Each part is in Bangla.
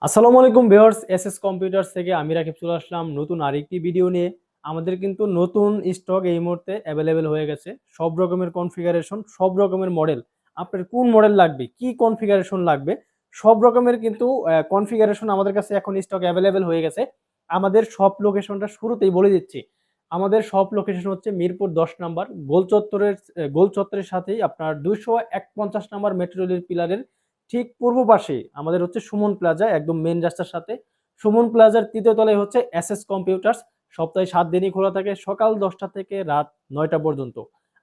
আসসালামু আলাইকুম ভিউয়ার্স, এসএস কম্পিউটার্স থেকে আমি রাকিব চলে আসলাম নতুন আরেকটি ভিডিও নিয়ে। আমাদের কিন্তু নতুন স্টক এই মুহূর্তে অ্যাভেলেবেল হয়ে গেছে। সব রকমের কনফিগারেশন, সব রকমের মডেল, আপনার কোন মডেল লাগবে, কি কনফিগারেশন লাগবে, সব রকমের কিন্তু কনফিগারেশন আমাদের কাছে এখন স্টক অ্যাভেলেবেল হয়ে গেছে। আমাদের শপ লোকেশনটা শুরুতেই বলে দিচ্ছি। আমাদের শপ লোকেশন হচ্ছে মিরপুর 10 নম্বর গোল চত্বরের সাথেই আপনার 251 নম্বর মেট্রো রেলের পিলারের ঠিক পূর্ব পাশে আমাদের হচ্ছে সুমন প্লাজা, একদম মেন রাস্তার সাথে। সুমন প্লাজার তৃতীয় তলায় হচ্ছে এসএস কম্পিউটার্স। সপ্তাহে 7 দিনই খোলা থাকে, সকাল 10টা থেকে রাত 9টা পর্যন্ত।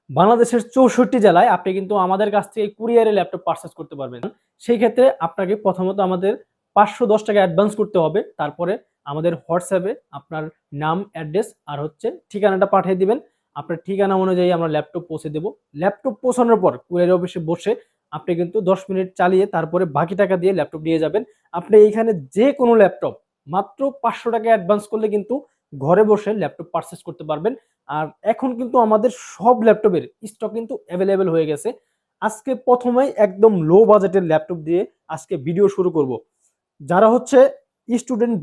বাংলাদেশের 64 জেলায় আপনি কিন্তু আমাদের কাছ থেকে কুরিয়ারে ল্যাপটপ পারচেস করতে পারবেন। সেই ক্ষেত্রে আপনাকে প্রথমত আমাদের 510 টাকা অ্যাডভান্স করতে হবে। তারপরে আমাদের হোয়াটসঅ্যাপে আপনার নাম, অ্যাড্রেস আর হচ্ছে ঠিকানাটা পাঠিয়ে দিবেন। আপনার ঠিকানা অনুযায়ী আমরা ল্যাপটপ পৌঁছে দেবো। ল্যাপটপ পৌঁছানোর পর কুরিয়ার অফিসে বসে আপনি কিন্তু 10 মিনিট চালিয়ে তারপরে বাকি টাকা দিয়ে ল্যাপটপ নিয়ে যাবেন। আপনি এইখানে যে কোনো ল্যাপটপ মাত্র 500 টাকা অ্যাডভান্স করলে কিন্তু ঘরে বসে ল্যাপটপ পারচেস করতে পারবেন। আর এখন কিন্তু আমাদের সব ল্যাপটপের স্টক কিন্তু অ্যাভেলেবেল হয়ে গেছে। আজকে প্রথমেই একদম লো বাজেটের ল্যাপটপ দিয়ে আজকে ভিডিও শুরু করব। যারা হচ্ছে স্টুডেন্ট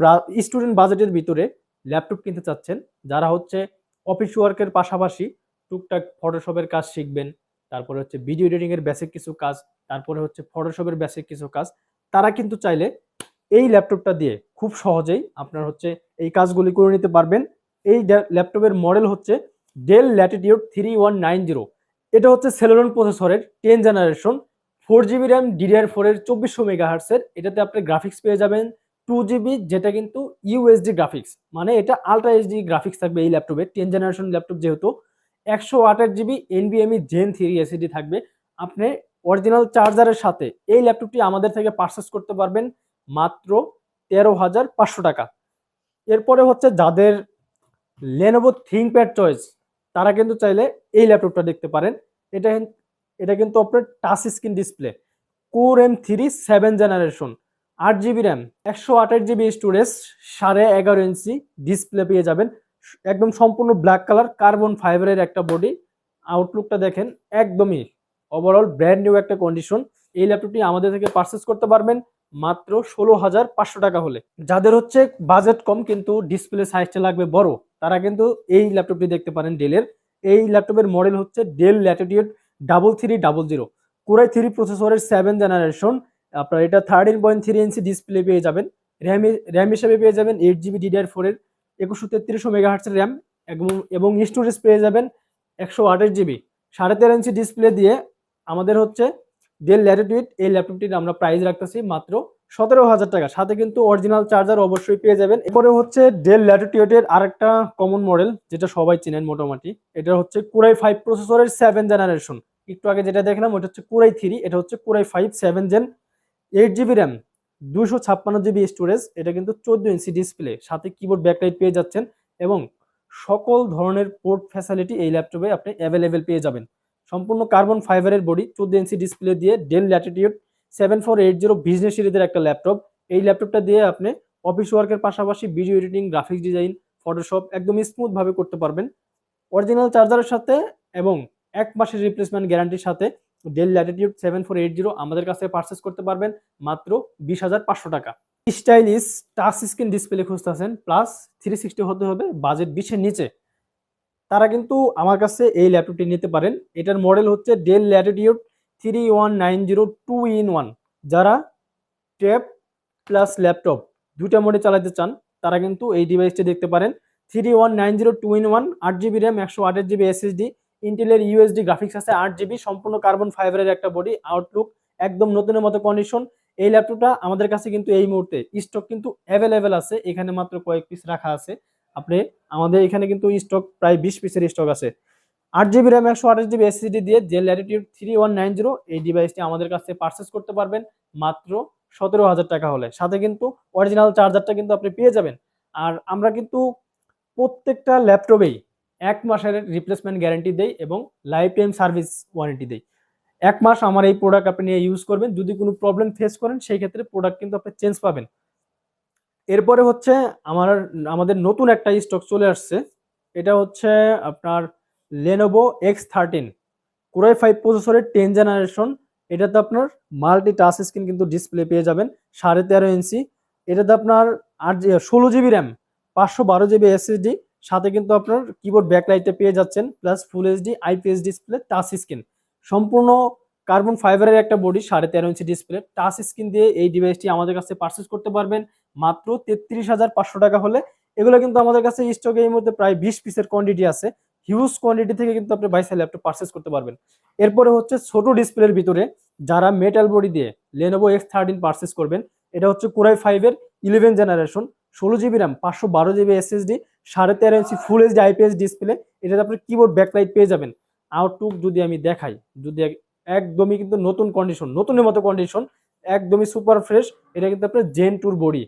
স্টুডেন্ট বাজেটের ভিতরে ল্যাপটপ কিনতে চাচ্ছেন, যারা হচ্ছে অফিস ওয়ার্কের পাশাপাশি টুকটাক ফটোশপের কাজ শিখবেন, তারপরে হচ্ছে ভিডিও এডিটিং এর বেসিক কিছু কাজ, তারপরে হচ্ছে ফটোশপের বেসিক কিছু কাজ, তারা কিন্তু চাইলে এই ল্যাপটপটা দিয়ে খুব সহজেই আপনার হচ্ছে এই কাজগুলি করে নিতে পারবেন। এই ল্যাপটপের মডেল হচ্ছে ডেল ল্যাটিটিউড 3190। এটা হচ্ছে সেলেরন প্রসেসরের 10 জেনারেশন, 4 জিবি র্যাম, DDR4 এর 2400 মেগাহার্টসের। এটাতে আপনি গ্রাফিক্স পেয়ে যাবেন 2 জিবি, যেটা কিন্তু ইউএসডি গ্রাফিক্স, মানে এটা আলট্রা এইচডি গ্রাফিক্স থাকবে এই ল্যাপটপে। 10 জেনারেশন ল্যাপটপ যেহেতু 128 জিবি এনভিএমই Gen 3 এসএসডি থাকবে। আপনি অরিজিনাল চার্জারের সাথে এই ল্যাপটপটি আমাদের থেকে পারচেস করতে পারবেন মাত্র 13,500 টাকা। এরপরে হচ্ছে যাদের লেনোভো থিংকপ্যাড চয়েস, তারা কিন্তু চাইলে এই ল্যাপটপটা দেখতে পারেন। এটা এটা কিন্তু আপনার touch screen display, core M3 7 generation, 8 GB RAM, 128 GB storage, 11.5 inch display পেয়ে যাবেন। একদম সম্পূর্ণ ব্ল্যাক কালার, কার্বন ফাইবারের একটা বডি। আউটলুকটা দেখেন, একদমই ওভারঅল ব্র্যান্ড নিউ একটা কন্ডিশন। এই ল্যাপটপটি আমাদের থেকে পারচেস করতে পারবেন মাত্র 16,500 টাকা হলে। যাদের হচ্ছে বাজেট কম কিন্তু ডিসপ্লে সাইজটা লাগবে বড়, তারা কিন্তু এই ল্যাপটপটি দেখতে পারেন ডেলের। এই ল্যাপটপের মডেল হচ্ছে ডেল ল্যাটিটিউড 3300, কোরাই 3 প্রসেসরের 7 জেনারেশন। আপনার এটা 13.3 ইঞ্চি ডিসপ্লে পেয়ে যাবেন। র্যাম হিসেবে পেয়ে যাবেন 8 জিবি DDR4 এর 2133 মেগাহার্টসের র্যাম, এবং স্টোরেজ পেয়ে যাবেন 128 জিবি। 13.5 ইঞ্চি ডিসপ্লে দিয়ে আমাদের হচ্ছে ডেল ল্যাটিটিউড এই ল্যাপটপটির আমরা প্রাইস রাখতেছি মাত্র 17,000 টাকা। সাথে কিন্তু অরিজিনাল চার্জার অবশ্যই পেয়ে যাবেন। এরপরে হচ্ছে ডেল ল্যাটিটিউডের আরেকটা কমন মডেল যেটা সবাই চেনেন মোটামুটি, এটা হচ্ছে কোরাই 5 প্রসেসরের 7 জেনারেশন। একটু আগে যেটা দেখলাম ওটা হচ্ছে কোরাই 3, এটা হচ্ছে core i 5 7 gen. 8 GB RAM, 256 GB storage, এটা কিন্তু 14 ইঞ্চি ডিসপ্লে, সাথে কিবোর্ড ব্যাকলাইট পেয়ে যাচ্ছেন এবং সকল ধরনের পোর্ট ফ্যাসিলিটি এই ল্যাপটপে আপনি অ্যাভেলেবেল পেয়ে যাবেন। সম্পূর্ণ কার্বন ফাইবারের বডি, 14 ইঞ্চি ডিসপ্লে দিয়ে ডেল ল্যাটিটিউড 7480 বিজনেস সিরিজের একটা ল্যাপটপ। এই ল্যাপটপটা দিয়ে আপনি অফিস ওয়ার্কের পাশাপাশি video editing, graphics design, Photoshop একদম স্মুথ ভাবে করতে পারবেন। অরিজিনাল চার্জারের সাথে এবং 1 মাসের রিপ্লেসমেন্ট গ্যারান্টির সাথে ডেল ল্যাটিটিউড 7480 আমাদের কাছে পারচেস করতে পারবেন মাত্র 20,500 টাকা। স্টাইলিশ টাচ স্ক্রিন ডিসপ্লে খুঁজতেছেন, প্লাস 360 হতে হবে, বাজেট 20-এর নিচে, তারা কিন্তু আমার কাছে এই ল্যাপটপটি নিতে পারেন। এটার মডেল হচ্ছে ডেল ল্যাটিটিউড 3190 2-in-1। যারা ট্যাব প্লাস ল্যাপটপ দুইটা মোডে চালাতে চান, তারা কিন্তু এই ডিভাইসটি দেখতে পারেন। 3190 2-in-1, 8 GB RAM, 128 GB SSD, ইন্টেলের ইউএসডি গ্রাফিক্স আছে 8 জিবি, সম্পূর্ণ কার্বন ফাইবারের একটা বডি, আউটলুক একদম নতুনের মতো কন্ডিশন। এই ল্যাপটপটা আমাদের কাছে কিন্তু এই মুহূর্তে স্টক কিন্তু অ্যাভেলেবেল আছে, এখানে মাত্র কয়েক পিস রাখা আছে। আপনি আমাদের এখানে কিন্তু স্টক প্রায় 20 পিসের স্টক আছে। 8 জিবি র্যাম, 128 জিবি এসএসডি দিয়ে ডেল ল্যাটিটিউড 3190 এই ডিভাইসটি আমাদের কাছে পারচেস করতে পারবেন মাত্র 17,000 টাকা হলে। সাথে কিন্তু অরিজিনাল চার্জারটা কিন্তু আপনি পেয়ে যাবেন। আর আমরা কিন্তু প্রত্যেকটা ল্যাপটপেই 1 মাসের রিপ্লেসমেন্ট গ্যারান্টি দেই এবং লাইফ টাইম সার্ভিস ওয়ারেন্টি দেই। 1 মাস আমার এই প্রোডাক্ট আপনি নিয়ে ইউজ করবেন, যদি কোনো প্রবলেম ফেস করেন সেই ক্ষেত্রে প্রোডাক্ট কিন্তু আপনি চেঞ্জ পাবেন। এরপরে হচ্ছে আমাদের নতুন একটা স্টক চলে আসছে, এটা হচ্ছে আপনার লেনোভো X13, কোরাই 5 প্রসেসরের 10 জেনারেশন। এটাতে আপনার মাল্টি টাচ স্ক্রিন কিন্তু ডিসপ্লে পেয়ে যাবেন, 13.5 ইঞ্চি। এটাতে আপনার 16 জিবি র্যাম, 512 জিবি এসএসডি, সাথে কিন্তু আপনার কিবোর্ড ব্যাকলাইটে পেয়ে যাচ্ছেন, প্লাস ফুল HD IPS display, touch screen, সম্পূর্ণ কার্বন ফাইবারের একটা body, 13.5 inch display, touch screen দিয়ে এই ডিভাইসটি আমাদের কাছে পারচেস করতে পারবেন মাত্র 33,500 টাকা হলে। এগুলো কিন্তু আমাদের কাছে স্টকে এই মুহূর্তে প্রায় 20 পিসের কোয়ান্টিটি আছে। হিউজ কোয়ান্টিটি থেকে কিন্তু আপনি বাইসা ল্যাপটপ পারচেস করতে পারবেন। এরপরে হচ্ছে ছোট ডিসপ্লের ভিতরে যারা মেটাল বডি দিয়ে Lenovo X13 পারচেস করবেন, এটা হচ্ছে কোরাই 5 এর 11 generation, 16 GB RAM, 512 GB SSD, 13.5 ইঞ্চি ফুল এইচডি আইপিএস ডিসপ্লে। এটাতে আপনি কিবোর্ড ব্যাকলাইট পেয়ে যাবেন। আউটলুক যদি আমি দেখাই, যদি একদমই কিন্তু নতুন কন্ডিশন, নতুনের মতো কন্ডিশন, একদমই সুপার ফ্রেশ। এটা কিন্তু আপনার জেন টুর body,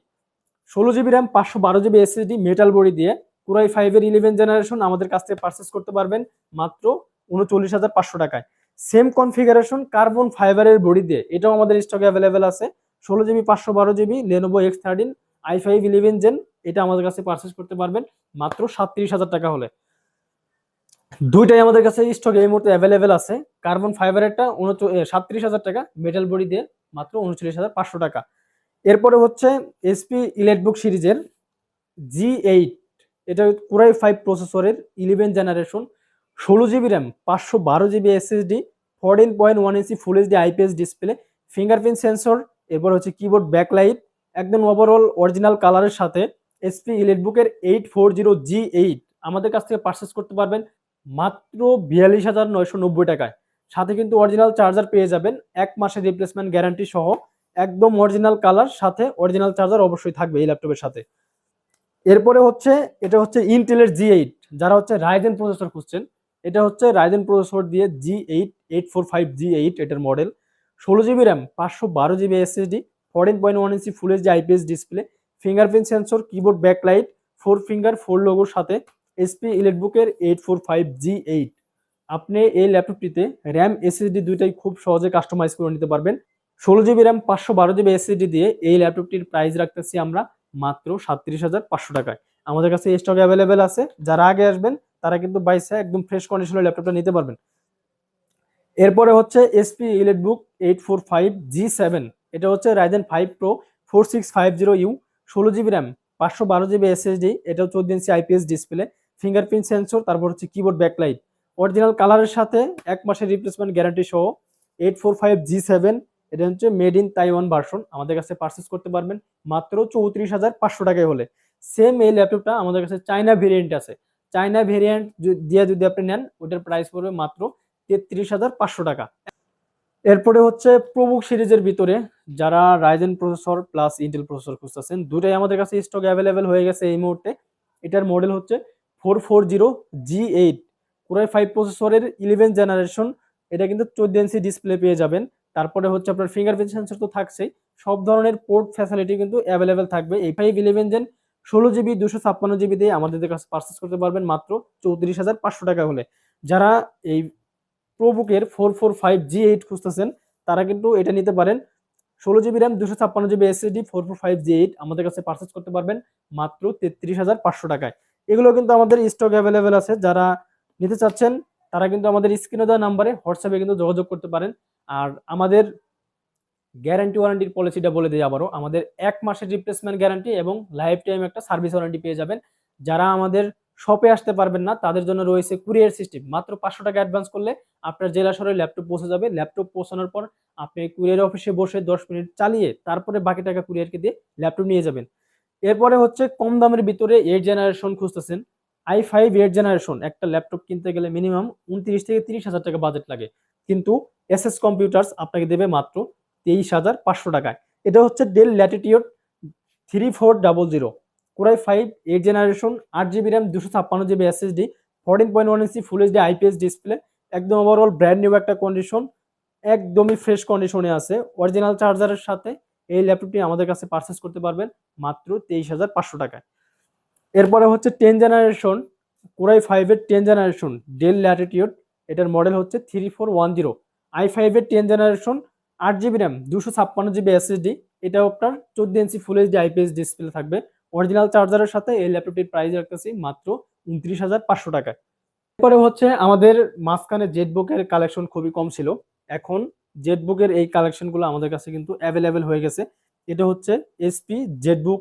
16 GB RAM, 512 GB SSD, metal body দিয়ে কোরাই 5 এর 11 জেনারেশন আমাদের কাছ থেকে পারচেস করতে পারবেন মাত্র 39,500 টাকায়। সেম কনফিগারেশন কার্বন ফাইবারের বডি দিয়ে, এটাও আমাদের স্টকে অ্যাভেলেবেল আছে। 16 GB, 512 GB Lenovo X13 i5 11 gen, এটা আমাদের কাছে পারচেস করতে পারবেন মাত্র 37,000 টাকা হলে। দুইটাই আমাদের কাছে স্টকে এই মুহূর্তে অ্যাভেলেবেল আছে। কার্বন ফাইবারেরটা 37,000 টাকা, মেটাল বডি দিয়ে মাত্র 39,500 টাকা। এরপরে হচ্ছে এসপি ইলেটবুক সিরিজের G8, এটা কোরাই 5 প্রসেসরের 11 generation, 16 GB RAM, 512 GB SSD, 14.1 inch full HD IPS display, fingerprint sensor, এরপর হচ্ছে কিবোর্ড ব্যাকলাইট, একদম ওভারঅল অরিজিনাল কালারের সাথে এসপি ইলেটবুকের 840G8 আমাদের কাছ থেকে পারচেস করতে পারবেন মাত্র 42,990 টাকায়। সাথে কিন্তু অরিজিনাল চার্জার পেয়ে যাবেন, 1 মাসের রিপ্লেসমেন্ট গ্যারান্টি সহ, একদম অরিজিনাল কালার, সাথে অরিজিনাল চার্জার অবশ্যই থাকবে এই ল্যাপটপের সাথে। এরপরে হচ্ছে এটা হচ্ছে ইন্টেলের G8, যারা হচ্ছে রাইজেন প্রসেসর খুঁজছেন, এটা হচ্ছে রাইজেন প্রসেসর দিয়ে G8 845G8 এটার model, 16 GB RAM, 512 GB SSD, 14.1 inch full HD IPS display, fingerprint sensor, keyboard backlight, 4 finger 4 লোগোর সাথে এসপি ইলেটবুকের 845G8। আপনি এই ল্যাপটপটিতে র্যাম এসএসডি দুইটাই খুব সহজে কাস্টমাইজ করে নিতে পারবেন। 16 জিবি র্যাম, 512 জিবি এসএসডি দিয়ে এই ল্যাপটপটির প্রাইস রাখতেছি আমরা মাত্র 37,500 টাকায়। আমাদের কাছে স্টক অ্যাভেলেবেল আছে, যারা আগে আসবেন তারা কিন্তু বাইসে একদম ফ্রেশ কন্ডিশনের ল্যাপটপটা নিতে পারবেন। এরপরে হচ্ছে এসপি ইলেটবুক 845G7, এটা হচ্ছে Ryzen 5 pro 4650U, 16 GB RAM, 512 GB SSD, এটাও 14 ইঞ্চি আইপিএস ডিসপ্লে, ফিঙ্গারপ্রিন্ট সেন্সর, তারপর হচ্ছে কিবোর্ড ব্যাকলাইট, অরিজিনাল কালারের সাথে 1 মাসের রিপ্লেসমেন্ট গ্যারান্টি সহ 845G7, এটা হচ্ছে মেড ইন তাইওয়ান ভার্সন, আমাদের কাছে পারচেস করতে পারবেন মাত্র 34,500 টাকায় হলে। সেম এই ল্যাপটপটা আমাদের কাছে চায়না ভেরিয়েন্ট আছে, চায়না ভেরিয়েন্ট দিয়ে যদি আপনি নেন ওটার প্রাইস পড়বে মাত্র 33,500 টাকা। এরপরে হচ্ছে প্রবুক সিরিজের ভিতরে যারা Ryzen processor plus Intel processor খুঁজতেছেন, দুটাই আমাদের কাছে স্টক অ্যাভেলেবেল হয়ে গেছে এই মুহূর্তে। এটার মডেল হচ্ছে 440G8, কোরাই 5 প্রসেসরের 11 জেনারেশন, এটা কিন্তু 14 ইঞ্চি ডিসপ্লে পেয়ে যাবেন। তারপরে হচ্ছে আপনার ফিঙ্গারপ্রিন্ট সেন্সর তো থাকছেই, সব ধরনের পোর্ট ফ্যাসিলিটি কিন্তু অ্যাভেলেবেল থাকবে। এই 511 জেন 16 জিবি 256 জিবি দিয়ে আমাদের কাছে পারচেস করতে পারবেন মাত্র 34,500 টাকা হলে। যারা এই প্রোবুকের 445G8 খুঁজতেছেন তারা কিন্তু এটা নিতে পারেন, 16 GB RAM, 256 GB SSD, 445G8 আমাদের কাছে পারচেস করতে পারবেন মাত্র 33,500 টাকায়। এগুলো কিন্তু আমাদের স্টক অ্যাভেলেবেল আছে, যারা নিতে চাচ্ছেন তারা কিন্তু আমাদের স্ক্রিনে দেওয়া নাম্বারে হোয়াটসঅ্যাপে কিন্তু যোগাযোগ করতে পারেন। আর আমাদের গ্যারান্টি ওয়ারেন্টির পলিসিটা বলে দিই আবারও, আমাদের 1 মাসের রিপ্লেসমেন্ট গ্যারান্টি এবং লাইফ টাইম একটা সার্ভিস ওয়ারেন্টি পেয়ে যাবেন। যারা আমাদের শপে আসতে পারবেন না তাদের জন্য রয়েছে কুরিয়ার সিস্টেম, মাত্র 500 টাকা অ্যাডভান্স করলে আপনার জেলা শহরে ল্যাপটপ পৌঁছে যাবে। ল্যাপটপ পৌঁছানোর পর আপনি কুরিয়ার অফিসে বসে 10 মিনিট চালিয়ে তারপরে বাকি টাকা কুরিয়ারকে দিয়ে ল্যাপটপ নিয়ে যাবেন। এরপরে হচ্ছে কম দামের ভিতরে 8 জেনারেশন খুঁজতেছেন, i5 8 জেনারেশন একটা ল্যাপটপ কিনতে গেলে মিনিমাম 29 থেকে 30,000 টাকা বাজেট লাগে, কিন্তু এসএস কম্পিউটার্স আপনাকে দেবে মাত্র 23,500 টাকায়। এটা হচ্ছে del Latitude 3400, core i 5 8 generation, 8 GB RAM, 256 GB SSD, 14.1 inch full HD IPS display, একদম ওভারঅল ব্র্যান্ড নিউ একটা কন্ডিশন, একদমই ফ্রেশ কন্ডিশনে আছে। অরিজিনাল চার্জারের সাথে এই ল্যাপটপটি আমাদের কাছে পারচেস করতে পারবেন মাত্র 23,500 টাকায়। এরপরে হচ্ছে 10 জেনারেশন, কোরাই 5 এর 10 জেনারেশন ডেল ল্যাটিটিউড, এটার মডেল হচ্ছে 3410, i5 এর 10 generation, 8 GB RAM, 256 GB SSD, এটাও আপনার 14 ইঞ্চি ফুল এইচডি আইপিএস ডিসপ্লে থাকবে। অরিজিনাল চার্জারের সাথে এই ল্যাপটপটির প্রাইস রাখতেছি মাত্র 29,500 টাকায়। এরপরে হচ্ছে আমাদের মাঝখানে জেটবুকের কালেকশন খুবই কম ছিল, এখন জেটবুকের এই কালেকশনগুলো আমাদের কাছে কিন্তু অ্যাভেলেবেল হয়ে গেছে। এটা হচ্ছে SP Jetbook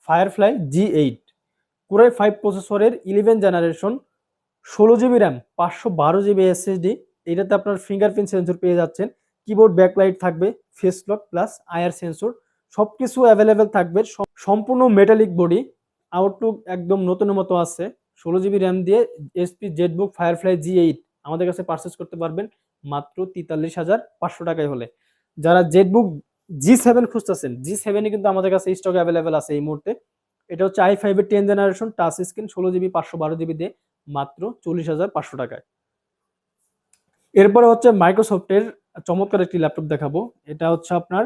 firefly G8 core i 5 প্রসেসরের 11 generation, 16 GB RAM, 512 GB SSD. এটাতে আপনার ফিঙ্গারপ্রিন্ট সেন্সর পেয়ে যাচ্ছেন, কিবোর্ড ব্যাকলাইট থাকবে, face lock plus IR sensor, সবকিছু অ্যাভেলেবেল থাকবে। সম্পূর্ণ মেটালিক বডি, আউটলুক একদম নতুনের মতো আছে। 16 জিবি র্যাম দিয়ে এসপি জেটবুক ফায়ারফ্লাই G8 আমাদের কাছে পারচেস করতে পারবেন মাত্র 43,500 টাকায় হলে। যারা জেটবুক G7 খুঁজতেছেন, G7 কিন্তু আমাদের কাছে স্টক অ্যাভেলেবেল আছে এই মুহূর্তে। এটা হচ্ছে i5 এর 10 generation touch screen, 16 GB 512 GB দিয়ে মাত্র 40,500 টাকায়। এরপরে হচ্ছে মাইক্রোসফটের চমৎকার একটি ল্যাপটপ দেখাবো। এটা হচ্ছে আপনার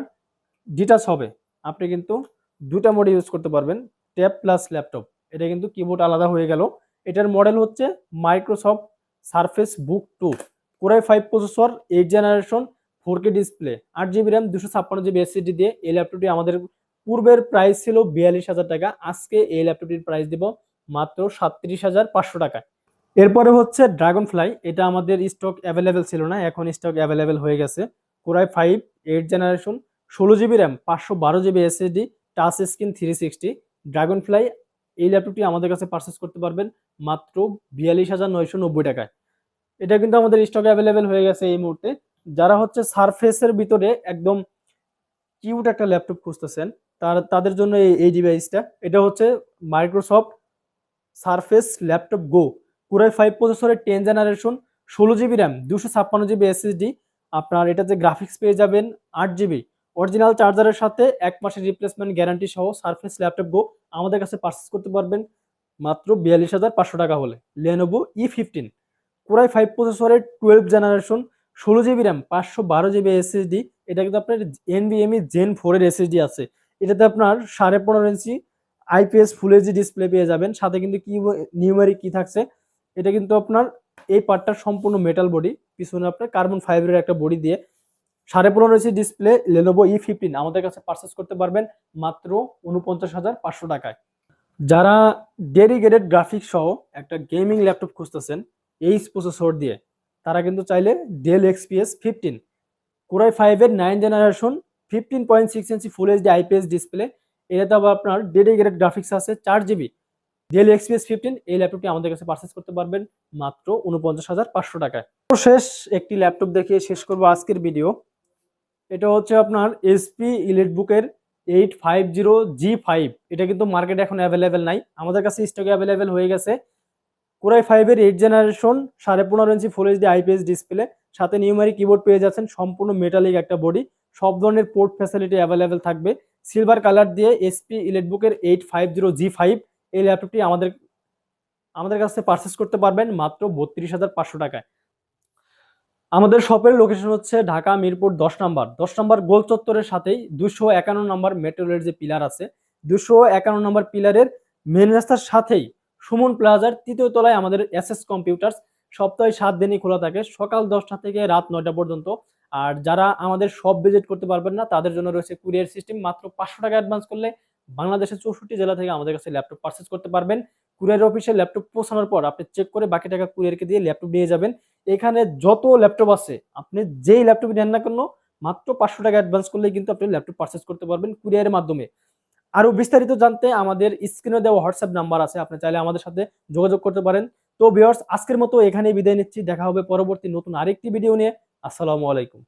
ডিটাচ হবে, আপনি কিন্তু দুটা মোড ইউজ করতে পারবেন, ট্যাব প্লাস ল্যাপটপ। এটা কিন্তু কিবোর্ড আলাদা হয়ে গেল। এটার মডেল হচ্ছে মাইক্রোসফট সারফেস বুক 2 core i 5 processor, 8 generation, 4K display, 8 GB RAM, 256 GB SSD দিয়ে এই ল্যাপটপটি আমাদের পূর্বের প্রাইস ছিল 42,000 টাকা। আজকে এই ল্যাপটপটির প্রাইস দিব মাত্র 37,500 টাকায়। এরপরে হচ্ছে ড্রাগন ফ্লাই। এটা আমাদের স্টক অ্যাভেলেবেল ছিল না, এখন স্টক অ্যাভেলেবেল হয়ে গেছে। Core i 5 8 generation, 16 GB RAM, 512 GB SSD, touch screen 360। Dragon fly এই ল্যাপটপটি আমাদের কাছে পারচেস করতে পারবেন মাত্র 42,990 টাকায়। এটা কিন্তু আমাদের স্টকে অ্যাভেলেবেল হয়ে গেছে এই মুহূর্তে। যারা হচ্ছে সারফেসের ভিতরে একদম কিউট একটা ল্যাপটপ খুঁজতেছেন, তাদের জন্য এই ডিভাইসটা। এটা হচ্ছে মাইক্রোসফট সারফেস ল্যাপটপ গো কোরাই 5 প্রসেসরের 10 generation, 16 GB RAM, 256 GB SSD. আপনার এটাতে গ্রাফিক্স পেয়ে যাবেন 8 জিবি, অরিজিনাল চার্জারের সাথে 1 মাসের রিপ্লেসমেন্ট গ্যারান্টি সহ সারফেস ল্যাপটপ গো আমাদের কাছে পারচেস করতে পারবেন মাত্র 42,500 টাকা হলে। লেনোভো E15 কোরাই 5 প্রসেসরের 12 generation, 16 GB RAM, 512 GB SSD. এটা কিন্তু আপনার NVMe Gen 4 এর এসএসডি আছে। এটাতে আপনার 15.5 ইঞ্চি আইপিএস ফুল এইচডি ডিসপ্লে পেয়ে যাবেন, সাথে কিন্তু কি নিউমেরিক কি থাকছে। এটা কিন্তু আপনার এই পার্টটা সম্পূর্ণ মেটাল বডি, পিছনে আপনার কার্বন ফাইবারের একটা বডি দিয়ে 15.5 ইঞ্চি ডিসপ্লে লেনোভো E15 আমাদের কাছে পারচেস করতে পারবেন মাত্র 49,500 টাকায়। যারা ডেডিকেটেড গ্রাফিক্স সহ একটা গেমিং ল্যাপটপ খুঁজতেছেন এই প্রসেসর দিয়ে, তারা কিন্তু চাইলে ডেল XPS 15 কোরাই 5 এর 9 জেনারেশন, 15.6 ইঞ্চি ফুল এইচডি আইপিএস ডিসপ্লে। এটাতে আবার আপনার ডেডিকেটেড গ্রাফিক্স আছে, 4 জিবি। ডেল XPS 15 এই ল্যাপটপটি আমাদের কাছে পারচেস করতে পারবেন মাত্র 49,500 টাকায়। শেষ একটি ল্যাপটপ দেখিয়ে শেষ করবো আজকের ভিডিও। এটা হচ্ছে আপনার এসপি ইলিটবুকের 850G5। এটা কিন্তু মার্কেটে এখন অ্যাভেলেবেল নাই, আমাদের কাছে স্টকে অ্যাভেলেবেল হয়ে গেছে। কোরাই 5 এর 8 জেনারেশন, 15.5 ইঞ্চি ফুল এইচডি আইপিএস ডিসপ্লে, সাথে নিউমারিক কিবোর্ড পেয়ে যাচ্ছেন, সম্পূর্ণ মেটালিক একটা বডি, সব ধরনের পোর্ট ফ্যাসিলিটি অ্যাভেলেবেল থাকবে। সিলভার কালার দিয়ে এসপি ইলিটবুকের 850G5 এই ল্যাপটপটি আমাদের কাছে পারচেস করতে পারবেন মাত্র 32,500 টাকায়। আমাদের শপের লোকেশন হচ্ছে ঢাকা মিরপুর 10 নম্বর গোল চত্বরের সাথেই 251 নম্বর মেট্রো রেলের যে পিলার আছে, 251 নম্বর পিলারের মেন রাস্তার সাথেই সুমন প্লাজার 3য় তলায় আমাদের এসএস কম্পিউটার্স। সপ্তাহে 7 দিনই খোলা থাকে, সকাল 10টা থেকে রাত 9টা পর্যন্ত। আর যারা আমাদের শপ ভিজিট করতে পারবেন না, তাদের জন্য রয়েছে কুরিয়ার সিস্টেম। মাত্র 500 টাকা অ্যাডভান্স করলে বাংলাদেশের 64 জেলা থেকে আমাদের কাছে ল্যাপটপ পারচেস করতে পারবেন। কুরিয়ার অফিসে ল্যাপটপ পৌঁছানোর পর আপনি চেক করে বাকি টাকা কুরিয়ারকে দিয়ে ল্যাপটপ নিয়ে যাবেন। এখানে যত ল্যাপটপ আছে, আপনি যেই ল্যাপটপ নেন না কেন, মাত্র 500 টাকা অ্যাডভান্স করলে কিন্তু আপনি ল্যাপটপ পারচেস করতে পারবেন কুরিয়ারের মাধ্যমে। আরো বিস্তারিত জানতে আমাদের স্ক্রিনে দেওয়া হোয়াটসঅ্যাপ নাম্বার আছে, আপনি চাইলে আমাদের সাথে যোগাযোগ করতে পারেন। তো ভিউয়ার্স, আজকের মতো এখানেই বিদায় নিচ্ছি, দেখা হবে পরবর্তী নতুন আরেকটি ভিডিও নিয়ে। আসসালামু আলাইকুম।